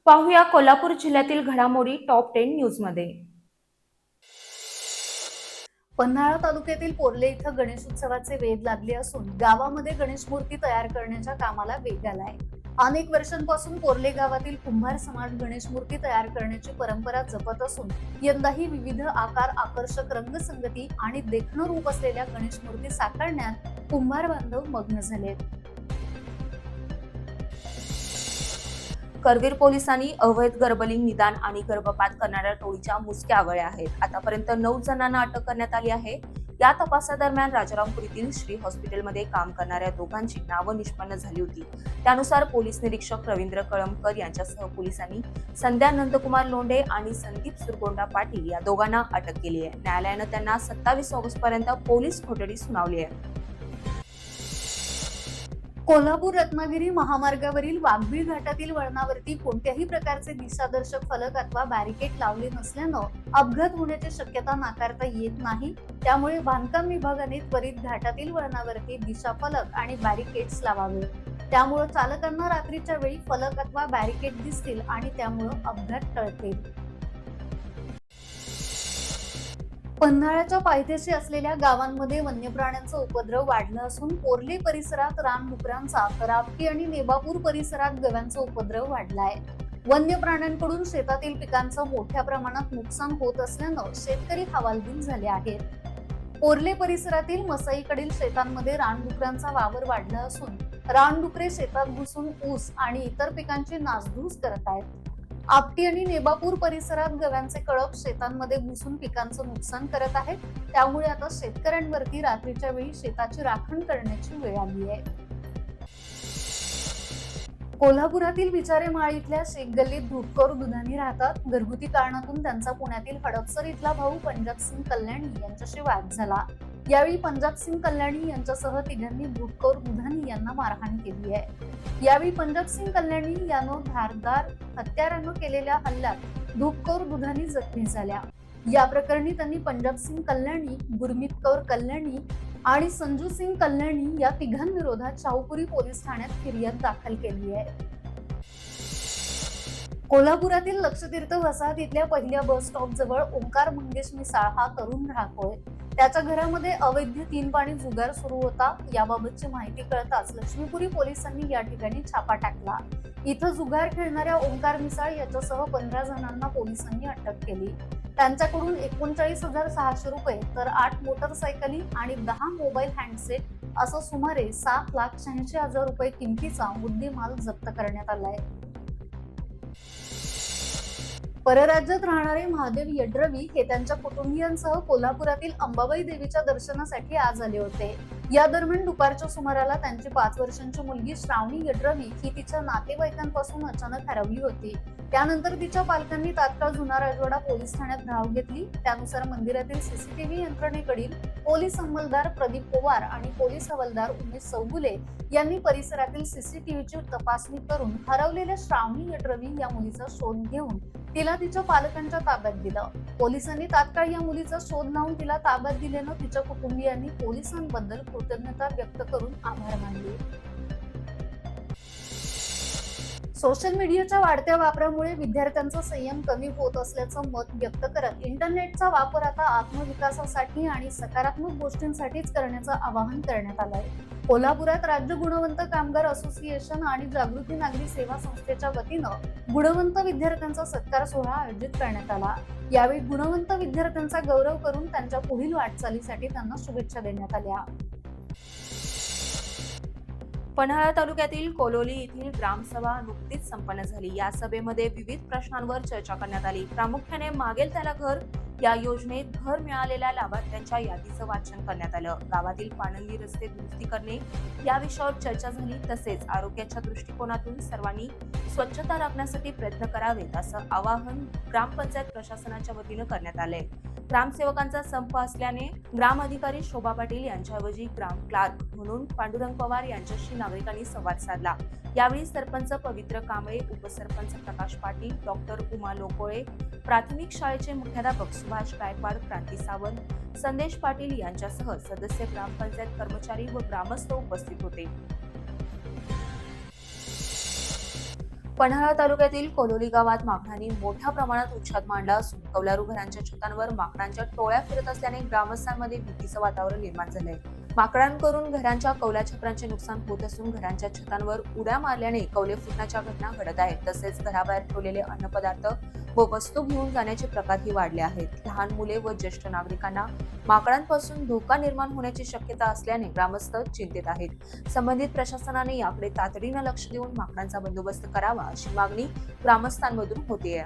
पाहूया कोल्हापूर जिल्ह्यातील घडामोडी टॉप 10 न्यूजमध्ये। पन्हाळा तालुक्यातील पोर्ले इथं गणेशोत्सवाचे वेध लागले असून गावामध्ये गणेश मूर्ती तयार करण्याच्या कामाला वेग आलाय। अनेक वर्षांपासून पोर्ले गावातील कुंभार समाज गणेश मूर्ती तयार करण्याची परंपरा जपत असून यंदाही विविध आकार, आकर्षक रंगसंगती आणि देखणं रूप असलेल्या गणेश मूर्ती साकारण्यात कुंभार बांधव मग्न झालेत। करवीर पोलिसांनी अवैध गर्भलिंग निदान आणि गर्भपात करणाऱ्या टोळीच्या मुसक्या आवळल्या आहेत। आतापर्यंत 9 जणांना अटक करण्यात आली आहे। या तपासादरम्यान राजारामपूर येथील श्री हॉस्पिटलमध्ये काम करणाऱ्या दोघांची नावं निष्पन्न झाली होती। त्यानुसार पोलीस निरीक्षक रवींद्र कळमकर यांच्यासह पोलिसांनी संध्या नंदकुमार लोंढे आणि संदीप सुरगोंडा पाटील या दोघांना अटक केली आहे। न्यायालयानं त्यांना 27 ऑगस्ट पर्यंत पोलीस कोठडी सुनावली आहे। कोल्हापूर रत्नागिरी महामार्गावरील वाघबीळ घाटातील वळणावरती कोणत्याही प्रकारचे दिशादर्शक फलक अथवा बॅरिकेड लावले नसल्यानं अपघात होण्याची शक्यता नाकारता येत नाही। त्यामुळे बांधकाम विभागाने त्वरित घाटातील वळणावरती दिशाफलक आणि बॅरिकेड्स लावावे। त्यामुळे चालकांना रात्रीच्या वेळी फलक अथवा बॅरिकेड दिसतील आणि त्यामुळे अपघात टळतील। पन्हाळ्याच्या पायथ्याशी असलेल्या गावांमध्ये वन्य प्राण्यांचा उपद्रव वाढला असून पोर्ले परिसरात रानडुकरांचा तर आपटी आणि नेबापूर परिसरात गव्यांचा उपद्रव वाढलाय। वन्य प्राण्यांकडून शेतातील पिकांचं मोठ्या प्रमाणात नुकसान होत असल्यानं शेतकरी हवालदिल झाले आहेत। पोर्ले परिसरातील मसाईकडील शेतांमध्ये रानडुकरांचा वावर वाढला असून रानडुकरे शेतात घुसून ऊस आणि इतर पिकांची नासधूस करत आहेत। आपटी आणि नेबापूर परिसरात गव्यांचे कळप शेतांमध्ये घुसून पिकांचं नुकसान करत आहेत। त्यामुळे आता शेतकऱ्यांवरती रात्रीच्या वेळी शेताची राखण करण्याची वेळ आली आहे। कोल्हापुरातील विचारेमाळ इथल्या शेख गल्लीत धूपकौर दुधानी राहतात। घरगुती कारणातून त्यांचा पुण्यातील हडपसर इथला भाऊ पंजाब सिंग कल्याणी यांच्याशी वाद झाला। यावेळी पंजाब सिंग कल्याणी यांच्यासह तिघांनी धूपकौर दुधानी यांना मारहाण केली आहे। यावेळी पंजाब सिंग कल्याणी यानं धारदार हत्यारानं केलेल्या हल्ल्यात धूपकौर दुधानी जखमी झाल्या। या प्रकरणी त्यांनी पंजाब सिंग कल्याणी, गुरमीत कौर कल्याणी आणि संजू सिंग कल्याणी या तिघांविरोधात शाहूपुरी पोलीस ठाण्यात फिर्याद दाखल केली आहे। कोल्हापुरातील लक्षतीर्थ वसाहत इथल्या पहिल्या बस स्टॉप जवळ ओंकार मंगेश मिसाळ हा तरुण राहतोय। त्याच्या घरामध्ये अवैध 3 पाणी जुगार सुरू होता। याबाबतची माहिती कळताच लक्ष्मीपुरी पोलिसांनी या ठिकाणी छापा टाकला। इथं जुगार खेळणाऱ्या ओंकार मिसाळ याच्यासह 15 जणांना पोलिसांनी अटक केली। त्यांच्याकडून 39,600 रुपये तर 8 मोटरसायकली आणि 10 मोबाईल हँडसेट असं सुमारे 7,86,000 रुपये किमतीचा मुद्देमाल जप्त करण्यात आलाय। परराज्यात राहणारे महादेव यड्रवी हे त्यांच्या कुटुंबियांसह कोल्हापुरातील अंबाबाई देवीच्या दर्शनासाठी आज आले होते। या दरम्यान दुपारच्या सुमाराला त्यांची 5 वर्षांची मुलगी श्रावणी यड्रवी ही तिच्या नातेवाईकांपासून अचानक हरवली होती। त्यानंतर तिच्या पालकांनी तात्काळ जुना राजवाडा पोलीस ठाण्यात धाव घेतली। त्यानुसार मंदिरातील सीसीटीव्ही यंत्रणेकडील पोलीस अंमलदार प्रदीप पवार आणि पोलीस हवालदार उमेश चौगुले यांनी परिसरातील सीसीटीव्हीची तपासणी करून हरवलेल्या श्रावणी यड्रवी या मुलीचा शोध घेऊन तिला तिच्या पालकांच्या ताब्यात दिलं। पोलिसांनी तात्काळ या मुलीचा शोध लावून तिला ताब्यात दिल्यानं तिच्या कुटुंबियांनी पोलिसांबद्दल कृतज्ञता व्यक्त करून आभार मानले। सोशल मीडियाच्या वाढत्या वापरामुळे विद्यार्थ्यांचा संयम कमी होत असल्याचं मत व्यक्त करत इंटरनेटचा वापर आता आत्मविकासासाठी आणि सकारात्मक गोष्टींसाठीच करण्याचं आवाहन करण्यात आलंय। कोल्हापुरात राज्य गुणवंत कामगार असोसिएशन आणि जागृती नागरी सेवा संस्थेच्या वतीनं गुणवंत विद्यार्थ्यांचा सत्कार सोहळा आयोजित करण्यात आला। यावेळी गुणवंत विद्यार्थ्यांचा गौरव करून त्यांच्या पुढील वाटचालीसाठी त्यांना शुभेच्छा देण्यात आल्या। पन्हाळा तालुक्यातील कोलोली येथील ग्रामसभा नुकतीच संपन्न झाली। या सभेमध्ये विविध प्रश्नांवर चर्चा करण्यात आली। प्रामुख्याने मागेल त्याला घर या योजनेत घर मिळालेल्या लाभार्थ्यांच्या यादीचं वाचन करण्यात आलं। गावातील पाणंदी रस्ते दुरुस्ती करणे या विषयावर चर्चा झाली। तसेच आरोग्याच्या दृष्टिकोनातून सर्वांनी स्वच्छता राखण्यासाठी प्रयत्न करावेत असं आवाहन ग्रामपंचायत प्रशासनाच्या वतीनं करण्यात आलंय। ग्रामसेवकांचा संप असल्याने ग्राम अधिकारी शोभा पाटील यांच्याऐवजी ग्राम क्लार्क म्हणून पांडुरंग पवार यांच्याशी नागरिकांनी संवाद साधला। यावेळी सरपंच पवित्र कांबळे, उपसरपंच प्रकाश पाटील, डॉक्टर उमा लोकोळे, प्राथमिक शाळेचे मुख्याध्यापक सुभाष गायकवाड, क्रांती सावंत, संदेश पाटील यांच्यासह सदस्य, ग्रामपंचायत कर्मचारी व ग्रामस्थ उपस्थित होते। पन्हाळा तालुक्यातील कोलोली गावात माकडांनी मोठ्या प्रमाणात उच्छाद मांडला असून कौलारू घरांच्या छतांवर माकडांच्या टोळ्या फिरत असल्याने ग्रामस्थांमध्ये भीतीचं वातावरण निर्माण झालंय. माकडांकडून घरांच्या कौला छपरांचे नुकसान होत असून घरांच्या छतांवर उड्या मारल्याने कौले फुटण्याच्या घटना घडत आहेत. तसेच घराबाहेर ठेवलेले अन्नपदार्थ व वस्तू घेऊन जाण्याचे प्रकारही वाढले आहेत. लहान मुले व ज्येष्ठ नागरिकांना माकडांपासून धोका निर्माण होण्याची शक्यता असल्याने ग्रामस्थ चिंतित आहेत. संबंधित प्रशासनाने याकडे तातडीनं लक्ष देऊन माकडांचा बंदोबस्त करावा अशी मागणी ग्रामस्थांमधून होतीये.